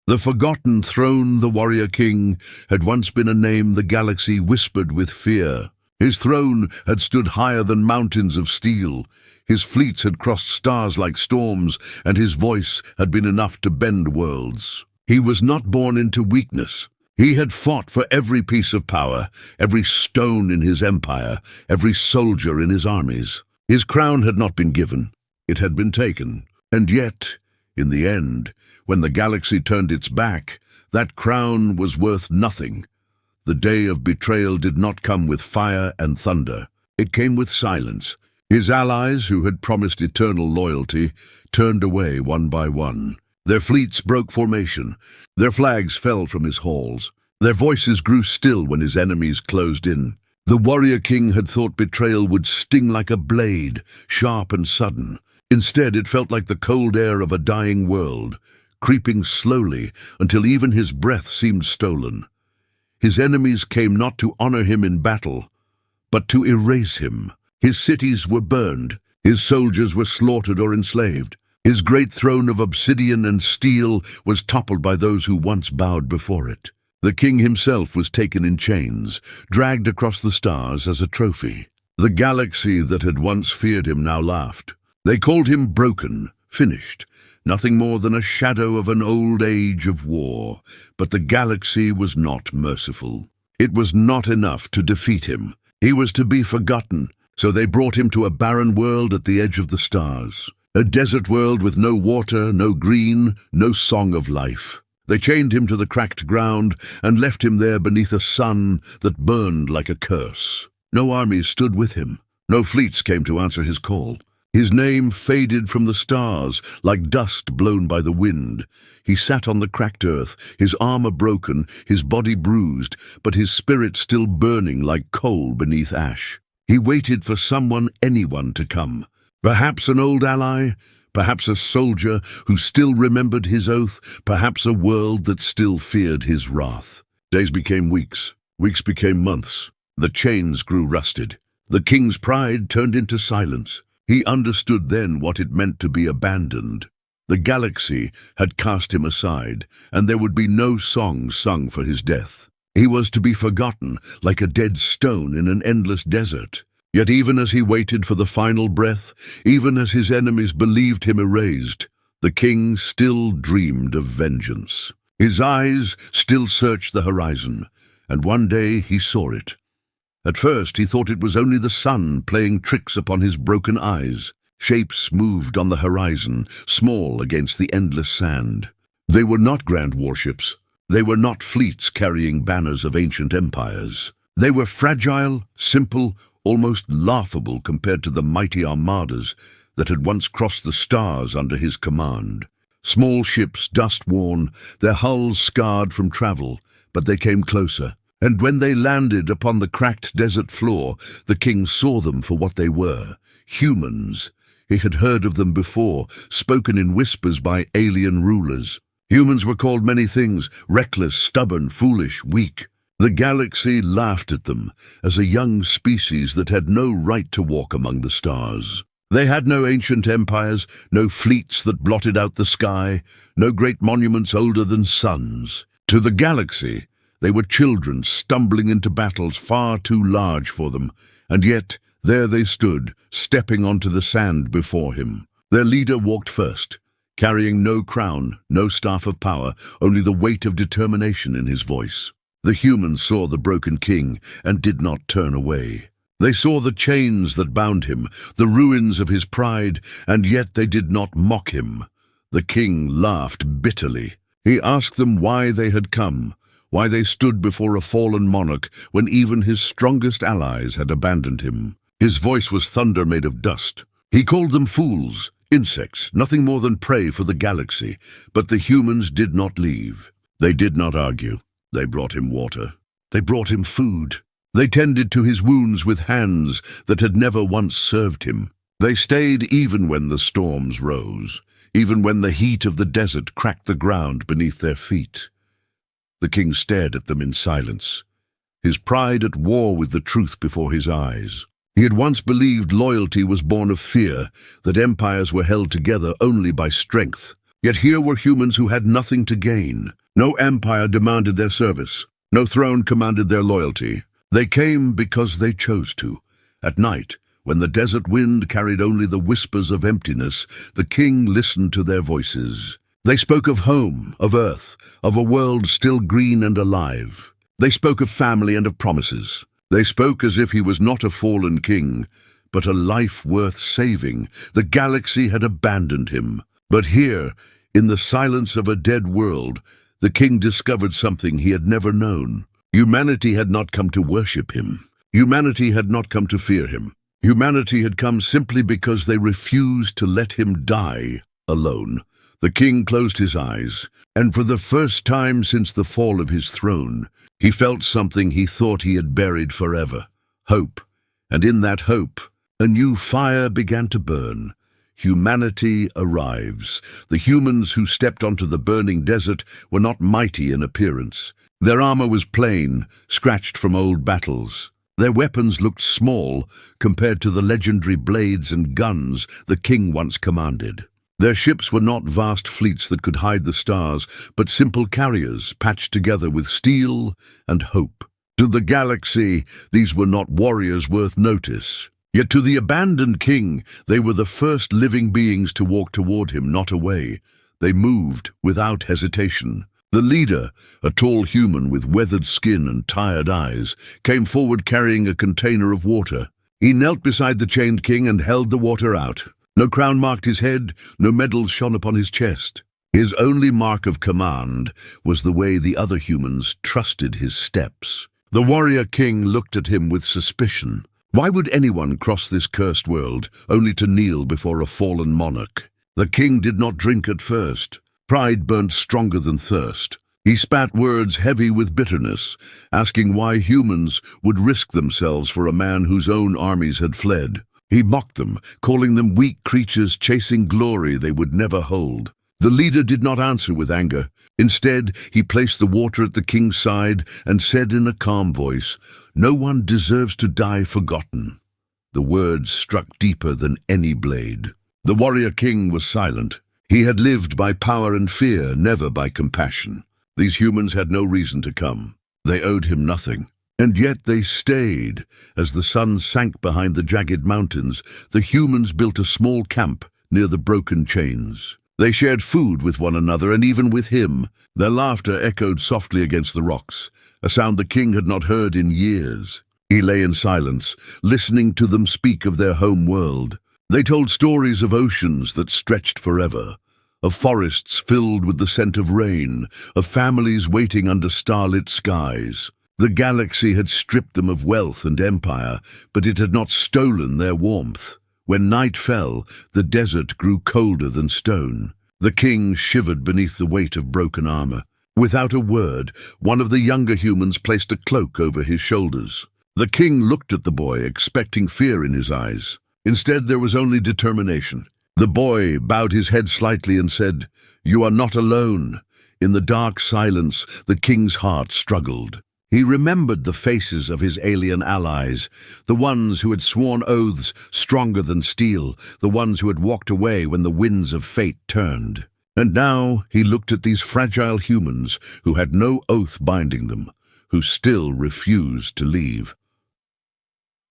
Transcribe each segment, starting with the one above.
The forgotten throne, the warrior king, had once been a name the galaxy whispered with fear. His throne had stood higher than mountains of steel. His fleets had crossed stars like storms, and his voice had been enough to bend worlds. He was not born into weakness. He had fought for every piece of power, every stone in his empire, every soldier in his armies. His crown had not been given. It had been taken. And yet, in the end, when the galaxy turned its back, that crown was worth nothing. The day of betrayal did not come with fire and thunder. It came with silence. His allies, who had promised eternal loyalty, turned away one by one. Their fleets broke formation. Their flags fell from his halls. Their voices grew still when his enemies closed in. The warrior king had thought betrayal would sting like a blade, sharp and sudden. Instead, it felt like the cold air of a dying world, creeping slowly until even his breath seemed stolen. His enemies came not to honor him in battle, but to erase him. His cities were burned. His soldiers were slaughtered or enslaved. His great throne of obsidian and steel was toppled by those who once bowed before it. The king himself was taken in chains, dragged across the stars as a trophy. The galaxy that had once feared him now laughed. They called him broken, finished, nothing more than a shadow of an old age of war. But the galaxy was not merciful. It was not enough to defeat him. He was to be forgotten, so they brought him to a barren world at the edge of the stars. A desert world with no water, no green, no song of life. They chained him to the cracked ground and left him there beneath a sun that burned like a curse. No armies stood with him. No fleets came to answer his call. His name faded from the stars like dust blown by the wind. He sat on the cracked earth, his armor broken, his body bruised, but his spirit still burning like coal beneath ash. He waited for anyone to come. Perhaps an old ally, perhaps a soldier who still remembered his oath, perhaps a world that still feared his wrath. Days became weeks, weeks became months. The chains grew rusted. The king's pride turned into silence. He understood then what it meant to be abandoned. The galaxy had cast him aside, and there would be no song sung for his death. He was to be forgotten like a dead stone in an endless desert. Yet even as he waited for the final breath, even as his enemies believed him erased, the king still dreamed of vengeance. His eyes still searched the horizon, and one day he saw it. At first he thought it was only the sun playing tricks upon his broken eyes. Shapes moved on the horizon, small against the endless sand. They were not grand warships. They were not fleets carrying banners of ancient empires. They were fragile, simple, almost laughable compared to the mighty armadas that had once crossed the stars under his command. Small ships, dust-worn, their hulls scarred from travel, but they came closer. And when they landed upon the cracked desert floor, the king saw them for what they were, humans. He had heard of them before, spoken in whispers by alien rulers. Humans were called many things, reckless, stubborn, foolish, weak. The galaxy laughed at them as a young species that had no right to walk among the stars. They had no ancient empires, no fleets that blotted out the sky, no great monuments older than suns. To the galaxy, they were children stumbling into battles far too large for them, and yet there they stood, stepping onto the sand before him. Their leader walked first, carrying no crown, no staff of power, only the weight of determination in his voice. The humans saw the broken king and did not turn away. They saw the chains that bound him, the ruins of his pride, and yet they did not mock him. The king laughed bitterly. He asked them why they had come, why they stood before a fallen monarch when even his strongest allies had abandoned him. His voice was thunder made of dust. He called them fools, insects, nothing more than prey for the galaxy, but the humans did not leave. They did not argue. They brought him water. They brought him food. They tended to his wounds with hands that had never once served him. They stayed even when the storms rose, even when the heat of the desert cracked the ground beneath their feet. The king stared at them in silence, his pride at war with the truth before his eyes. He had once believed loyalty was born of fear, that empires were held together only by strength. Yet here were humans who had nothing to gain. No empire demanded their service. No throne commanded their loyalty. They came because they chose to. At night, when the desert wind carried only the whispers of emptiness, the king listened to their voices. They spoke of home, of earth, of a world still green and alive. They spoke of family and of promises. They spoke as if he was not a fallen king, but a life worth saving. The galaxy had abandoned him. But here, in the silence of a dead world, the king discovered something he had never known. Humanity had not come to worship him. Humanity had not come to fear him. Humanity had come simply because they refused to let him die alone. The king closed his eyes, and for the first time since the fall of his throne, he felt something he thought he had buried forever: hope. And in that hope, a new fire began to burn. Humanity arrives. The humans who stepped onto the burning desert were not mighty in appearance. Their armor was plain, scratched from old battles. Their weapons looked small compared to the legendary blades and guns the king once commanded. Their ships were not vast fleets that could hide the stars, but simple carriers patched together with steel and hope. To the galaxy, these were not warriors worth notice. Yet to the abandoned king, they were the first living beings to walk toward him, not away. They moved without hesitation. The leader, a tall human with weathered skin and tired eyes, came forward carrying a container of water. He knelt beside the chained king and held the water out. No crown marked his head, no medals shone upon his chest. His only mark of command was the way the other humans trusted his steps. The warrior king looked at him with suspicion. Why would anyone cross this cursed world only to kneel before a fallen monarch? The king did not drink at first. Pride burnt stronger than thirst. He spat words heavy with bitterness, asking why humans would risk themselves for a man whose own armies had fled. He mocked them, calling them weak creatures chasing glory they would never hold. The leader did not answer with anger. Instead, he placed the water at the king's side and said in a calm voice, "No one deserves to die forgotten." The words struck deeper than any blade. The warrior king was silent. He had lived by power and fear, never by compassion. These humans had no reason to come. They owed him nothing. And yet they stayed. As the sun sank behind the jagged mountains, the humans built a small camp near the broken chains. They shared food with one another and even with him. Their laughter echoed softly against the rocks, a sound the king had not heard in years. He lay in silence, listening to them speak of their home world. They told stories of oceans that stretched forever, of forests filled with the scent of rain, of families waiting under starlit skies. The galaxy had stripped them of wealth and empire, but it had not stolen their warmth. When night fell, the desert grew colder than stone. The king shivered beneath the weight of broken armor. Without a word, one of the younger humans placed a cloak over his shoulders. The king looked at the boy, expecting fear in his eyes. Instead, there was only determination. The boy bowed his head slightly and said, "You are not alone." In the dark silence, the king's heart struggled. He remembered the faces of his alien allies, the ones who had sworn oaths stronger than steel, the ones who had walked away when the winds of fate turned. And now he looked at these fragile humans who had no oath binding them, who still refused to leave.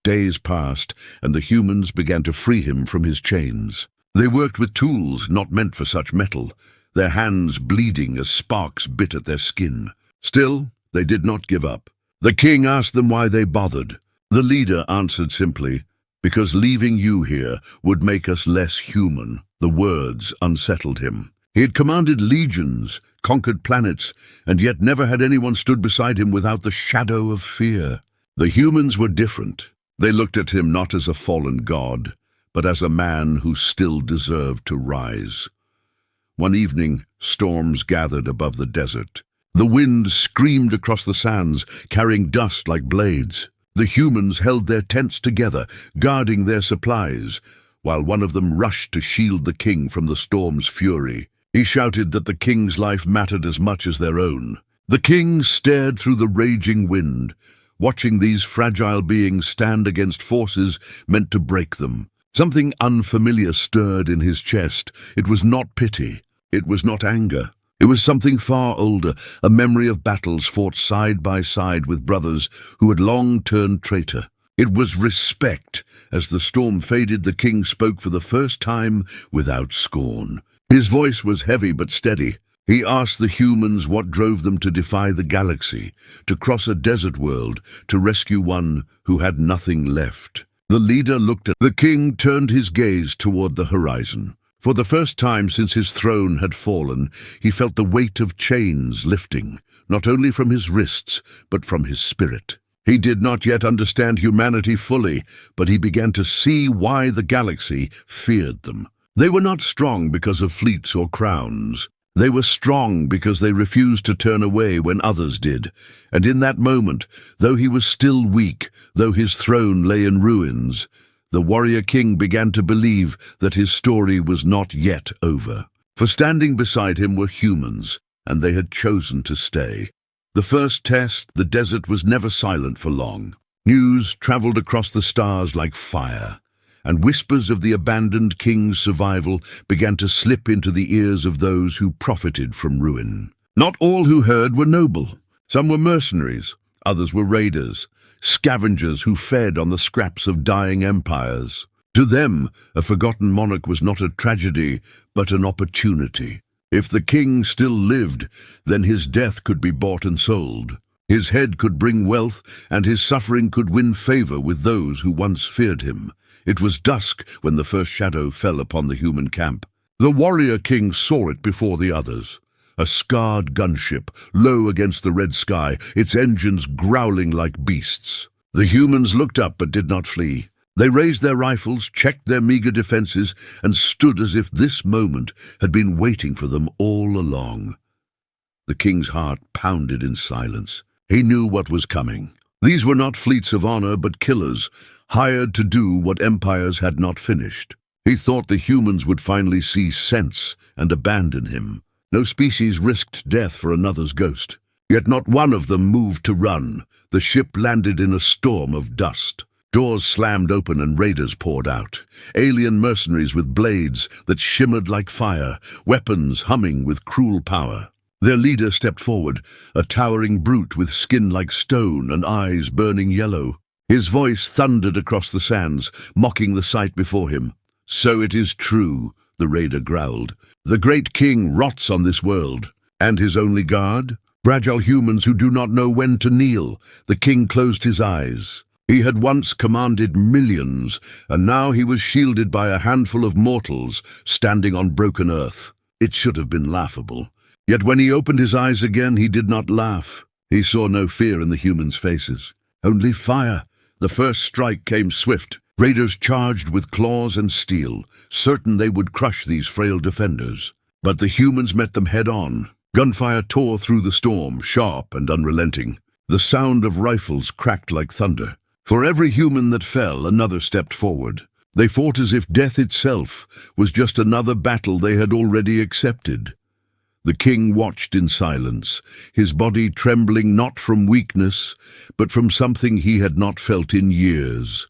Days passed, and the humans began to free him from his chains. They worked with tools not meant for such metal, their hands bleeding as sparks bit at their skin. Still, they did not give up. The king asked them why they bothered. The leader answered simply, "Because leaving you here would make us less human." The words unsettled him. He had commanded legions, conquered planets, and yet never had anyone stood beside him without the shadow of fear. The humans were different. They looked at him not as a fallen god, but as a man who still deserved to rise. One evening, storms gathered above the desert. The wind screamed across the sands, carrying dust like blades. The humans held their tents together, guarding their supplies, while one of them rushed to shield the king from the storm's fury. He shouted that the king's life mattered as much as their own. The king stared through the raging wind, watching these fragile beings stand against forces meant to break them. Something unfamiliar stirred in his chest. It was not pity, It was not anger. It was something far older, a memory of battles fought side by side with brothers who had long turned traitor. It was respect. As the storm faded, the king spoke for the first time without scorn. His voice was heavy but steady. He asked the humans what drove them to defy the galaxy, to cross a desert world, to rescue one who had nothing left. The leader looked at the king, turned his gaze toward the horizon. For the first time since his throne had fallen, he felt the weight of chains lifting, not only from his wrists, but from his spirit. He did not yet understand humanity fully, but he began to see why the galaxy feared them. They were not strong because of fleets or crowns. They were strong because they refused to turn away when others did. And in that moment, though he was still weak, though his throne lay in ruins, the warrior king began to believe that his story was not yet over. For standing beside him were humans, and they had chosen to stay. The first test, the desert was never silent for long. News traveled across the stars like fire, and whispers of the abandoned king's survival began to slip into the ears of those who profited from ruin. Not all who heard were noble. Some were mercenaries, others were raiders, scavengers who fed on the scraps of dying empires. To them, a forgotten monarch was not a tragedy, but an opportunity. If the king still lived, then his death could be bought and sold. His head could bring wealth, and his suffering could win favor with those who once feared him. It was dusk when the first shadow fell upon the human camp. The warrior king saw it before the others. A scarred gunship, low against the red sky, its engines growling like beasts. The humans looked up but did not flee. They raised their rifles, checked their meager defenses, and stood as if this moment had been waiting for them all along. The king's heart pounded in silence. He knew what was coming. These were not fleets of honor, but killers, hired to do what empires had not finished. He thought the humans would finally see sense and abandon him. No species risked death for another's ghost. Yet not one of them moved to run. The ship landed in a storm of dust. Doors slammed open and raiders poured out. Alien mercenaries with blades that shimmered like fire, weapons humming with cruel power. Their leader stepped forward, a towering brute with skin like stone and eyes burning yellow. His voice thundered across the sands, mocking the sight before him. "So it is true," the raider growled. "The great king rots on this world. And his only guard? Fragile humans who do not know when to kneel." The king closed his eyes. He had once commanded millions, and now he was shielded by a handful of mortals standing on broken earth. It should have been laughable. Yet when he opened his eyes again, he did not laugh. He saw no fear in the humans' faces. Only fire. The first strike came swift. Raiders charged with claws and steel, certain they would crush these frail defenders. But the humans met them head-on. Gunfire tore through the storm, sharp and unrelenting. The sound of rifles cracked like thunder. For every human that fell, another stepped forward. They fought as if death itself was just another battle they had already accepted. The king watched in silence, his body trembling not from weakness, but from something he had not felt in years.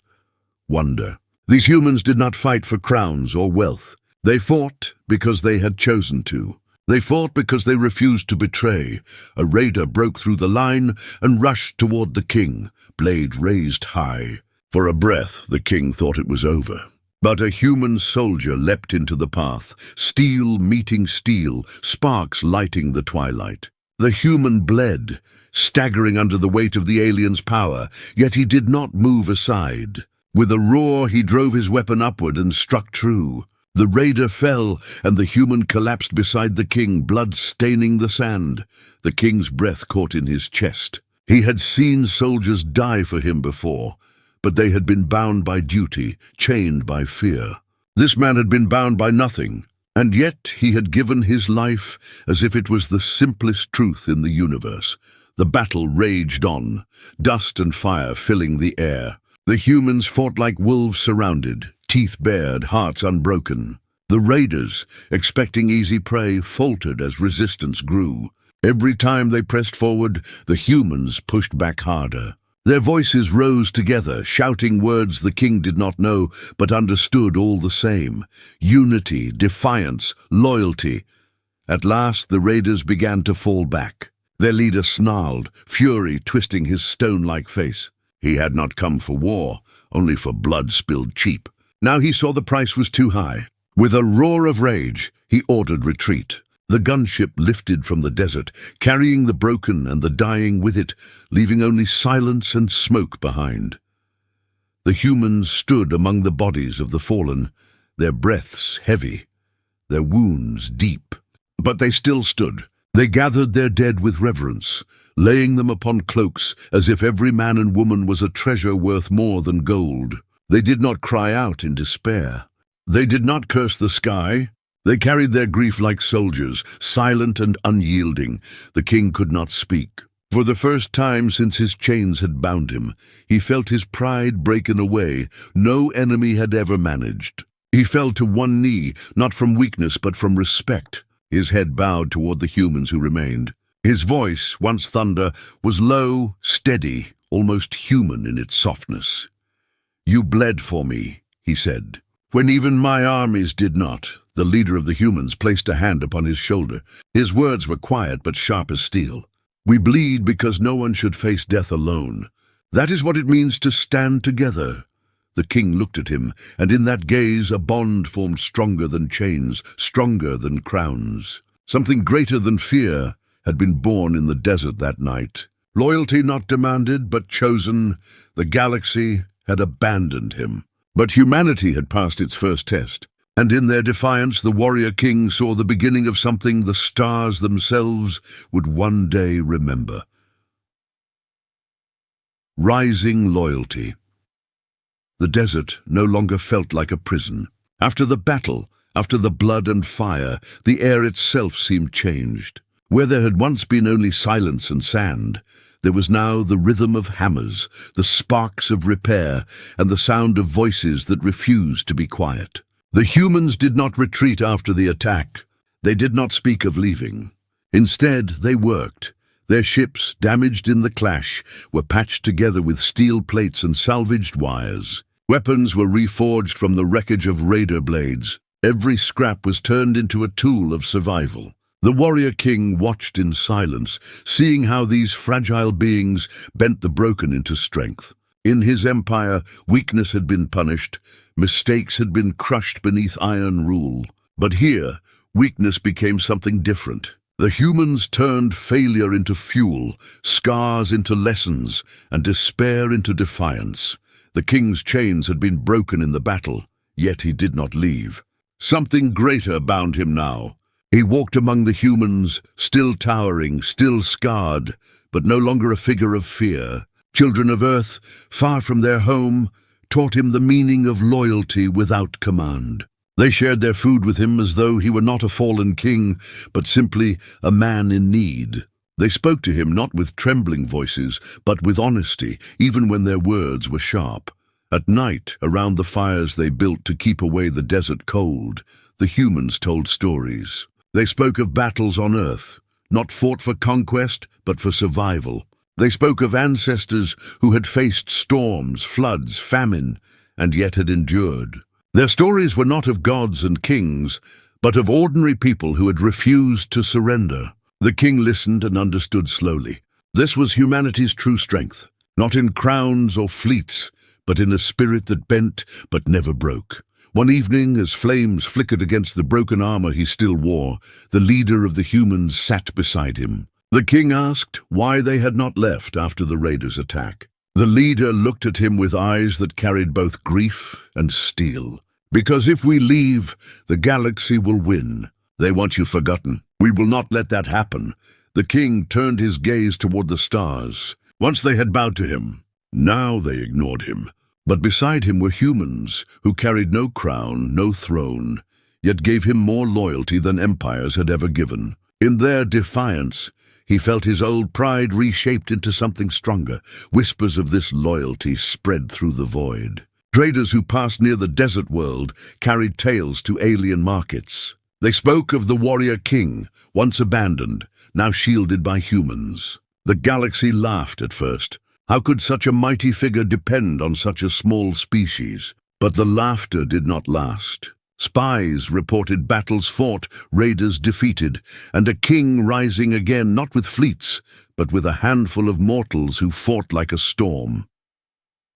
Wonder. These humans did not fight for crowns or wealth. They fought because they had chosen to. They fought because they refused to betray. A raider broke through the line and rushed toward the king, blade raised high. For a breath, the king thought it was over. But a human soldier leapt into the path, steel meeting steel, sparks lighting the twilight. The human bled, staggering under the weight of the alien's power, yet he did not move aside. With a roar, he drove his weapon upward and struck true. The raider fell, and the human collapsed beside the king, blood staining the sand. The king's breath caught in his chest. He had seen soldiers die for him before, but they had been bound by duty, chained by fear. This man had been bound by nothing, and yet he had given his life as if it was the simplest truth in the universe. The battle raged on, dust and fire filling the air. The humans fought like wolves surrounded, teeth bared, hearts unbroken. The raiders, expecting easy prey, faltered as resistance grew. Every time they pressed forward, the humans pushed back harder. Their voices rose together, shouting words the king did not know, but understood all the same. Unity, defiance, loyalty. At last, the raiders began to fall back. Their leader snarled, fury twisting his stone-like face. He had not come for war, only for blood spilled cheap. Now he saw the price was too high. With a roar of rage, he ordered retreat. The gunship lifted from the desert, carrying the broken and the dying with it, leaving only silence and smoke behind. The humans stood among the bodies of the fallen, their breaths heavy, their wounds deep. But they still stood. They gathered their dead with reverence, laying them upon cloaks as if every man and woman was a treasure worth more than gold. They did not cry out in despair. They did not curse the sky. They carried their grief like soldiers, silent and unyielding. The king could not speak. For the first time since his chains had bound him, he felt his pride break in a way no enemy had ever managed. He fell to one knee, not from weakness but from respect, his head bowed toward the humans who remained. His voice, once thunder, was low, steady, almost human in its softness. "You bled for me," he said. "When even my armies did not." The leader of the humans placed a hand upon his shoulder. His words were quiet but sharp as steel. "We bleed because no one should face death alone. That is what it means to stand together." The king looked at him, and in that gaze a bond formed stronger than chains, stronger than crowns. Something greater than fear had been born in the desert that night. Loyalty not demanded, but chosen. The galaxy had abandoned him. But humanity had passed its first test, and in their defiance the warrior king saw the beginning of something the stars themselves would one day remember. Rising loyalty. The desert no longer felt like a prison. After the battle, after the blood and fire, the air itself seemed changed. Where there had once been only silence and sand, there was now the rhythm of hammers, the sparks of repair, and the sound of voices that refused to be quiet. The humans did not retreat after the attack. They did not speak of leaving. Instead, they worked. Their ships, damaged in the clash, were patched together with steel plates and salvaged wires. Weapons were reforged from the wreckage of raider blades. Every scrap was turned into a tool of survival. The warrior king watched in silence, seeing how these fragile beings bent the broken into strength. In his empire, weakness had been punished, mistakes had been crushed beneath iron rule. But here, weakness became something different. The humans turned failure into fuel, scars into lessons, and despair into defiance. The king's chains had been broken in the battle, yet he did not leave. Something greater bound him now. He walked among the humans, still towering, still scarred, but no longer a figure of fear. Children of Earth, far from their home, taught him the meaning of loyalty without command. They shared their food with him as though he were not a fallen king, but simply a man in need. They spoke to him not with trembling voices, but with honesty, even when their words were sharp. At night, around the fires they built to keep away the desert cold, the humans told stories. They spoke of battles on Earth, not fought for conquest, but for survival. They spoke of ancestors who had faced storms, floods, famine, and yet had endured. Their stories were not of gods and kings, but of ordinary people who had refused to surrender. The king listened and understood slowly. This was humanity's true strength, not in crowns or fleets, but in a spirit that bent but never broke. One evening, as flames flickered against the broken armor he still wore, the leader of the humans sat beside him. The king asked why they had not left after the raiders' attack. The leader looked at him with eyes that carried both grief and steel. "Because if we leave, the galaxy will win. They want you forgotten. We will not let that happen." The king turned his gaze toward the stars. Once they had bowed to him. Now they ignored him. But beside him were humans who carried no crown, no throne, yet gave him more loyalty than empires had ever given. In their defiance, he felt his old pride reshaped into something stronger. Whispers of this loyalty spread through the void. Traders who passed near the desert world carried tales to alien markets. They spoke of the warrior king, once abandoned, now shielded by humans. The galaxy laughed at first. How could such a mighty figure depend on such a small species? But the laughter did not last. Spies reported battles fought, raiders defeated, and a king rising again, not with fleets, but with a handful of mortals who fought like a storm.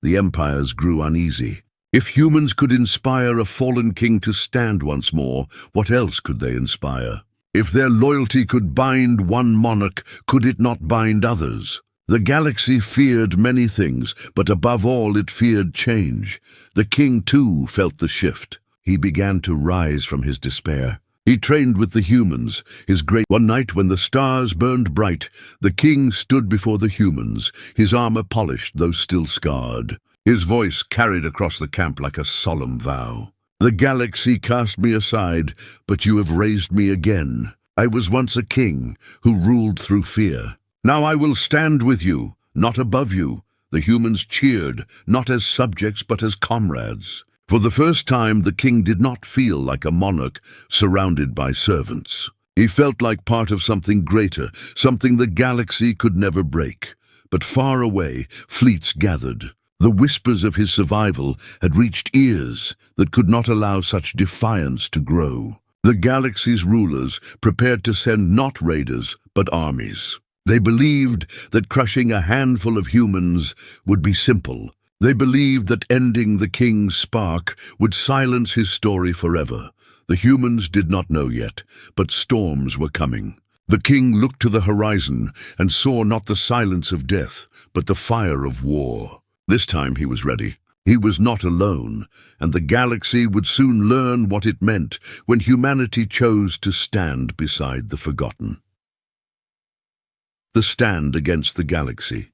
The empires grew uneasy. If humans could inspire a fallen king to stand once more, what else could they inspire? If their loyalty could bind one monarch, could it not bind others? The galaxy feared many things, but above all it feared change. The king, too, felt the shift. He began to rise from his despair. He trained with the humans, One night when the stars burned bright, the king stood before the humans, his armor polished though still scarred. His voice carried across the camp like a solemn vow. The galaxy cast me aside, but you have raised me again. I was once a king who ruled through fear. Now I will stand with you, not above you. The humans cheered, not as subjects but as comrades. For the first time, the king did not feel like a monarch surrounded by servants. He felt like part of something greater, something the galaxy could never break. But far away, fleets gathered. The whispers of his survival had reached ears that could not allow such defiance to grow. The galaxy's rulers prepared to send not raiders, but armies. They believed that crushing a handful of humans would be simple. They believed that ending the king's spark would silence his story forever. The humans did not know yet, but storms were coming. The king looked to the horizon and saw not the silence of death, but the fire of war. This time he was ready. He was not alone, and the galaxy would soon learn what it meant when humanity chose to stand beside the forgotten. The stand against the galaxy.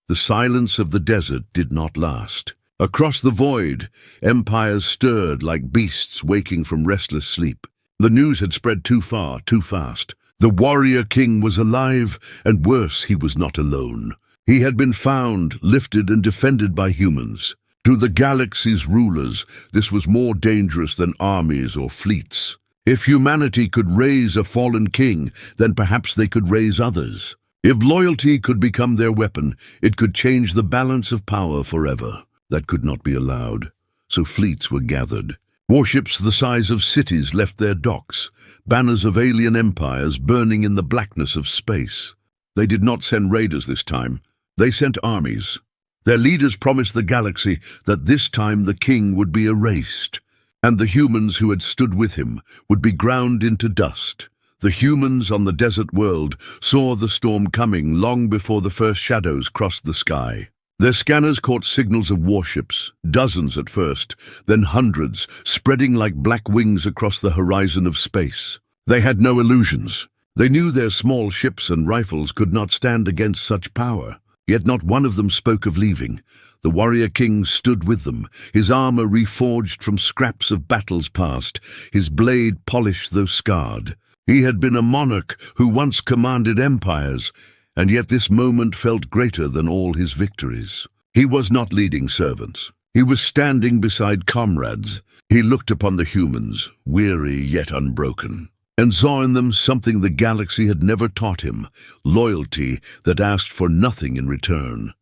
The silence of the desert did not last. Across the void, empires stirred like beasts waking from restless sleep. The news had spread too far, too fast. The warrior king was alive, and worse, he was not alone. He had been found, lifted, and defended by humans. To the galaxy's rulers, this was more dangerous than armies or fleets. If humanity could raise a fallen king, then perhaps they could raise others. If loyalty could become their weapon, it could change the balance of power forever. That could not be allowed. So fleets were gathered. Warships the size of cities left their docks, banners of alien empires burning in the blackness of space. They did not send raiders this time. They sent armies. Their leaders promised the galaxy that this time the king would be erased, and the humans who had stood with him would be ground into dust. The humans on the desert world saw the storm coming long before the first shadows crossed the sky. Their scanners caught signals of warships, dozens at first, then hundreds, spreading like black wings across the horizon of space. They had no illusions. They knew their small ships and rifles could not stand against such power. Yet not one of them spoke of leaving. The warrior king stood with them, his armor reforged from scraps of battles past, his blade polished though scarred. He had been a monarch who once commanded empires, and yet this moment felt greater than all his victories. He was not leading servants. He was standing beside comrades. He looked upon the humans, weary yet unbroken, and saw in them something the galaxy had never taught him, loyalty that asked for nothing in return.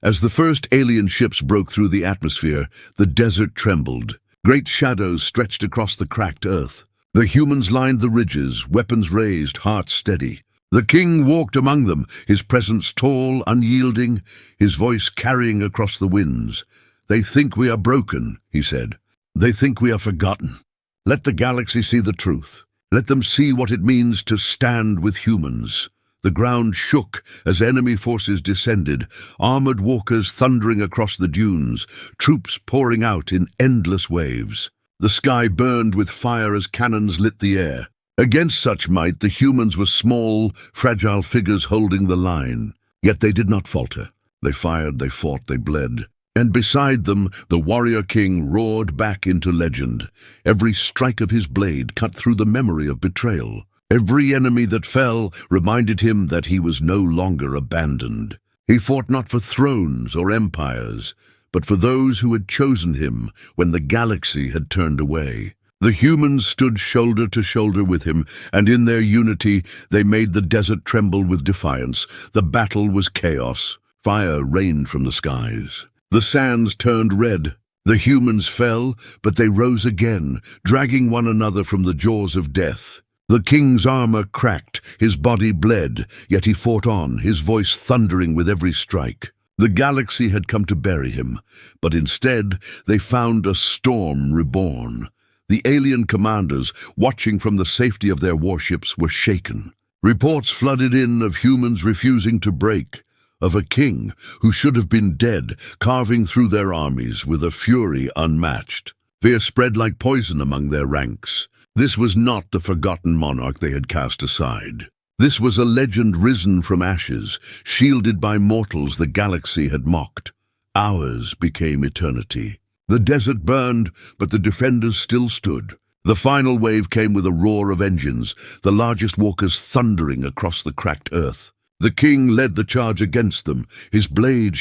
As the first alien ships broke through the atmosphere, the desert trembled. Great shadows stretched across the cracked earth. The humans lined the ridges, weapons raised, hearts steady. The king walked among them, his presence tall, unyielding, his voice carrying across the winds. "They think we are broken," he said. "They think we are forgotten. Let the galaxy see the truth. Let them see what it means to stand with humans." The ground shook as enemy forces descended, armored walkers thundering across the dunes, troops pouring out in endless waves. The sky burned with fire as cannons lit the air. Against such might, the humans were small, fragile figures holding the line. Yet they did not falter. They fired, they fought, they bled. And beside them, the warrior king roared back into legend. Every strike of his blade cut through the memory of betrayal. Every enemy that fell reminded him that he was no longer abandoned. He fought not for thrones or empires, but for those who had chosen him when the galaxy had turned away. The humans stood shoulder to shoulder with him, and in their unity they made the desert tremble with defiance. The battle was chaos. Fire rained from the skies. The sands turned red. The humans fell, but they rose again, dragging one another from the jaws of death. The king's armor cracked, his body bled, yet he fought on, his voice thundering with every strike. The galaxy had come to bury him, but instead they found a storm reborn. The alien commanders, watching from the safety of their warships, were shaken. Reports flooded in of humans refusing to break, of a king who should have been dead, carving through their armies with a fury unmatched. Fear spread like poison among their ranks. This was not the forgotten monarch they had cast aside. This was a legend risen from ashes, shielded by mortals the galaxy had mocked. Ours became eternity. The desert burned, but the defenders still stood. The final wave came with a roar of engines, the largest walkers thundering across the cracked earth. The king led the charge against them, his blade